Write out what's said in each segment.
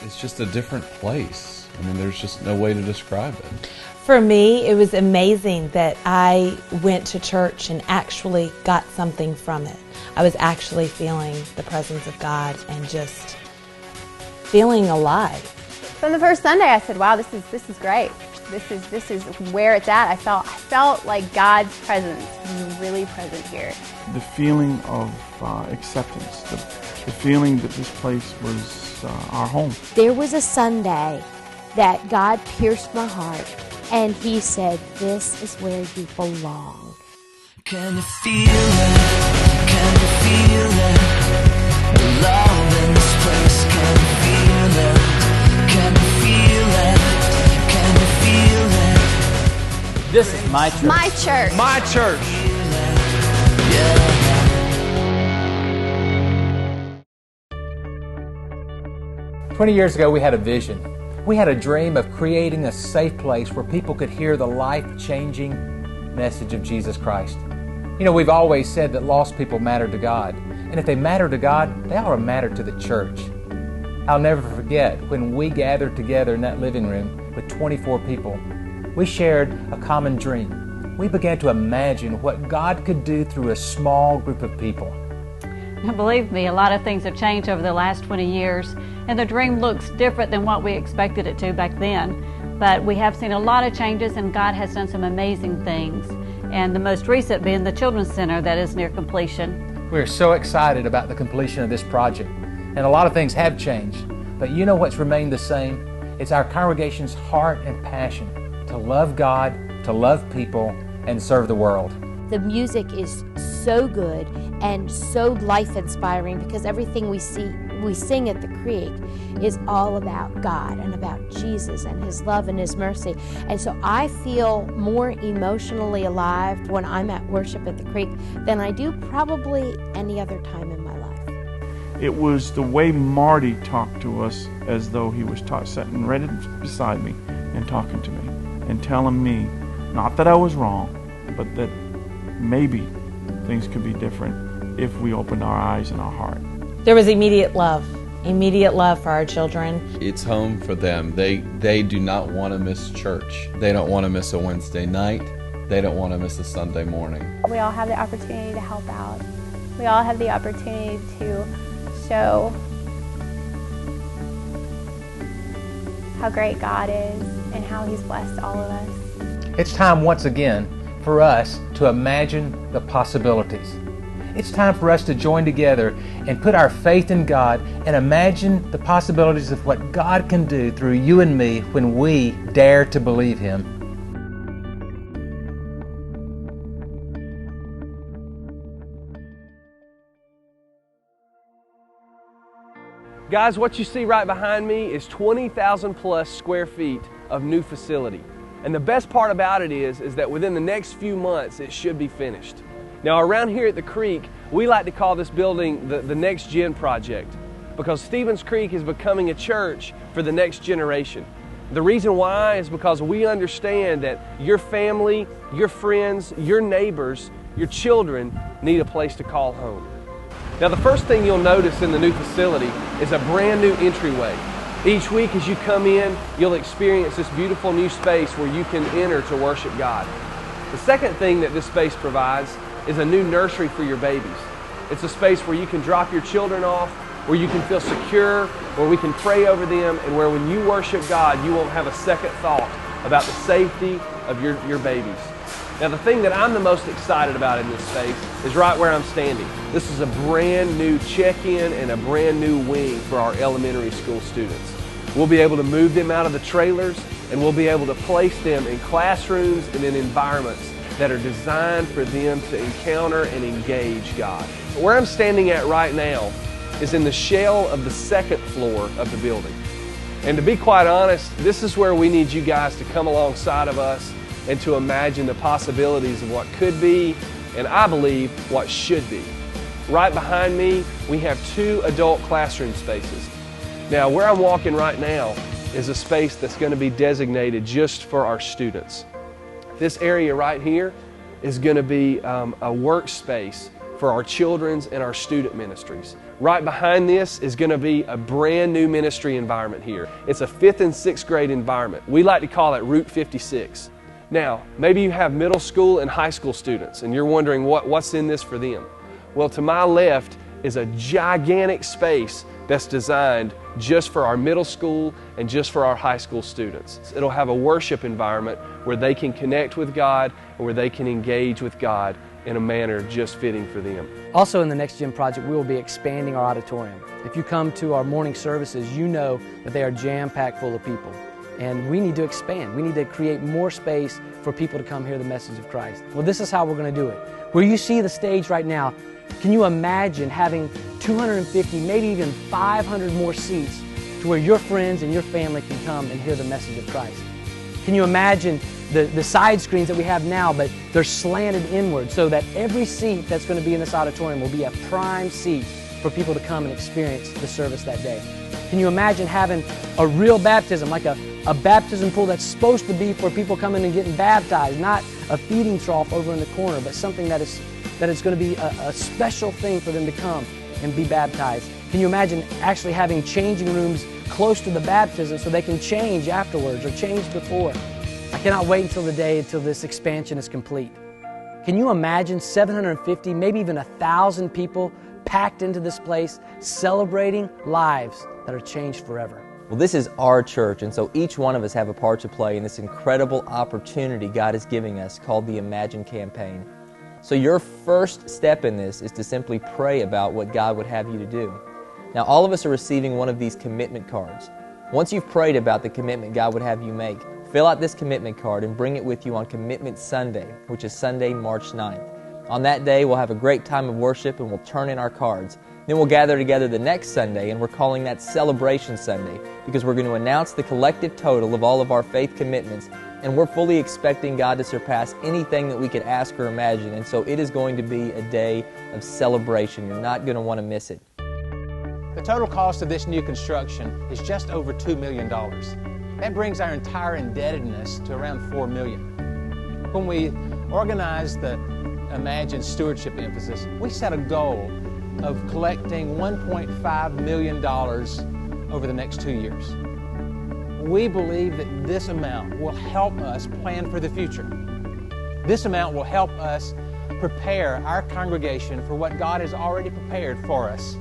it's just a different place. I mean, there's just no way to describe it. For me, it was amazing that I went to church and actually got something from it. I was actually feeling the presence of God and just feeling alive. From the first Sunday, I said, "Wow, this is great. This is where it's at." I felt like God's presence was really present here. The feeling of acceptance, the feeling that this place was our home. There was a Sunday that God pierced my heart, and He said, "This is where you belong." Can you feel it? Can you feel it? Love in this place. Can you feel it? Can you feel it? Can you feel it? This is my church. My church. My church. Yeah. 20 years ago, we had a vision. We had a dream of creating a safe place where people could hear the life-changing message of Jesus Christ. You know, we've always said that lost people matter to God. And if they matter to God, they ought to matter to the church. I'll never forget when we gathered together in that living room with 24 people. We shared a common dream. We began to imagine what God could do through a small group of people. Now, believe me, a lot of things have changed over the last 20 years, and the dream looks different than what we expected it to back then. But we have seen a lot of changes, and God has done some amazing things. And the most recent being the Children's Center that is near completion. We are so excited about the completion of this project. And a lot of things have changed. But you know what's remained the same? It's our congregation's heart and passion to love God, to love people, and serve the world. The music is so good and so life-inspiring because everything we sing at the Creek is all about God and about Jesus and His love and His mercy. And so I feel more emotionally alive when I'm at worship at the Creek than I do probably any other time in my life. It was the way Marty talked to us as though he was sitting right beside me and talking to me and telling me, not that I was wrong, but that maybe things could be different if we opened our eyes and our heart. There was immediate love for our children. It's home for them. They do not want to miss church. They don't want to miss a Wednesday night. They don't want to miss a Sunday morning. We all have the opportunity to help out. We all have the opportunity to show how great God is and how He's blessed all of us. It's time once again for us to imagine the possibilities. It's time for us to join together and put our faith in God and imagine the possibilities of what God can do through you and me when we dare to believe Him. Guys, what you see right behind me is 20,000 plus square feet of new facility. And the best part about it is that within the next few months, it should be finished. Now, around here at the Creek, we like to call this building the Next Gen Project because Stevens Creek is becoming a church for the next generation. The reason why is because we understand that your family, your friends, your neighbors, your children need a place to call home. Now, the first thing you'll notice in the new facility is a brand new entryway. Each week as you come in, you'll experience this beautiful new space where you can enter to worship God. The second thing that this space provides is a new nursery for your babies. It's a space where you can drop your children off, where you can feel secure, where we can pray over them, and where when you worship God, you won't have a second thought about the safety of your babies. Now, the thing that I'm the most excited about in this space is right where I'm standing. This is a brand new check-in and a brand new wing for our elementary school students. We'll be able to move them out of the trailers, and we'll be able to place them in classrooms and in environments that are designed for them to encounter and engage God. Where I'm standing at right now is in the shell of the second floor of the building. And to be quite honest, this is where we need you guys to come alongside of us and to imagine the possibilities of what could be, and I believe what should be. Right behind me, we have 2 adult classroom spaces. Now, where I'm walking right now is a space that's going to be designated just for our students. This area right here is going to be a workspace for our children's and our student ministries. Right behind this is going to be a brand new ministry environment here. It's a 5th and 6th grade environment. We like to call it Route 56. Now, maybe you have middle school and high school students and you're wondering what's in this for them. Well, to my left is a gigantic space that's designed just for our middle school and just for our high school students. It'll have a worship environment where they can connect with God and where they can engage with God in a manner just fitting for them. Also in the Next Gen project, we will be expanding our auditorium. If you come to our morning services, you know that they are jam-packed full of people. And we need to expand. We need to create more space for people to come hear the message of Christ. Well, this is how we're going to do it. Where you see the stage right now, can you imagine having 250, maybe even 500 more seats to where your friends and your family can come and hear the message of Christ? Can you imagine the side screens that we have now, but they're slanted inward so that every seat that's going to be in this auditorium will be a prime seat for people to come and experience the service that day? Can you imagine having a real baptism, like a baptism pool that's supposed to be for people coming and getting baptized, not a feeding trough over in the corner, but something that is going to be a special thing for them to come and be baptized? Can you imagine actually having changing rooms close to the baptism so they can change afterwards or change before? I cannot wait until the day until this expansion is complete. Can you imagine 750, maybe even 1,000 people packed into this place celebrating lives that are changed forever? Well, this is our church, and so each one of us have a part to play in this incredible opportunity God is giving us called the Imagine campaign. So your first step in this is to simply pray about what God would have you to do. Now, all of us are receiving one of these commitment cards. Once you've prayed about the commitment God would have you make, fill out this commitment card and bring it with you on Commitment Sunday, which is Sunday, March 9th. On that day, we'll have a great time of worship and we'll turn in our cards. Then we'll gather together the next Sunday, and we're calling that Celebration Sunday because we're going to announce the collective total of all of our faith commitments, and we're fully expecting God to surpass anything that we could ask or imagine, and so it is going to be a day of celebration. You're not going to want to miss it. The total cost of this new construction is just over $2 million. That brings our entire indebtedness to around $4 million. When we organized the Imagine Stewardship emphasis, we set a goal of collecting $1.5 million over the next 2 years. We believe that this amount will help us plan for the future. This amount will help us prepare our congregation for what God has already prepared for us.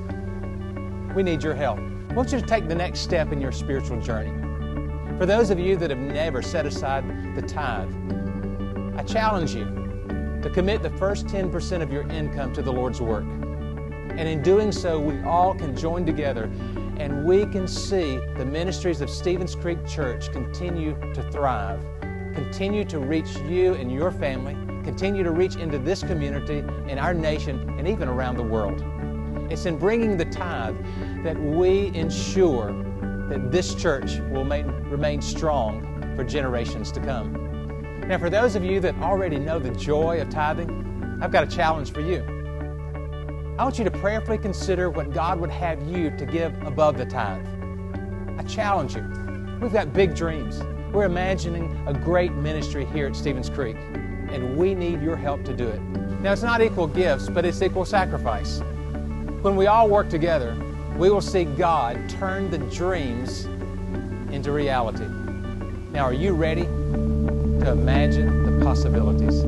We need your help. I want you to take the next step in your spiritual journey. For those of you that have never set aside the tithe, I challenge you to commit the first 10% of your income to the Lord's work. And in doing so, we all can join together and we can see the ministries of Stevens Creek Church continue to thrive, continue to reach you and your family, continue to reach into this community, in our nation, and even around the world. It's in bringing the tithe that we ensure that this church will remain strong for generations to come. Now, for those of you that already know the joy of tithing, I've got a challenge for you. I want you to prayerfully consider what God would have you to give above the tithe. I challenge you. We've got big dreams. We're imagining a great ministry here at Stevens Creek, and we need your help to do it. Now, it's not equal gifts, but it's equal sacrifice. When we all work together, we will see God turn the dreams into reality. Now, are you ready to imagine the possibilities?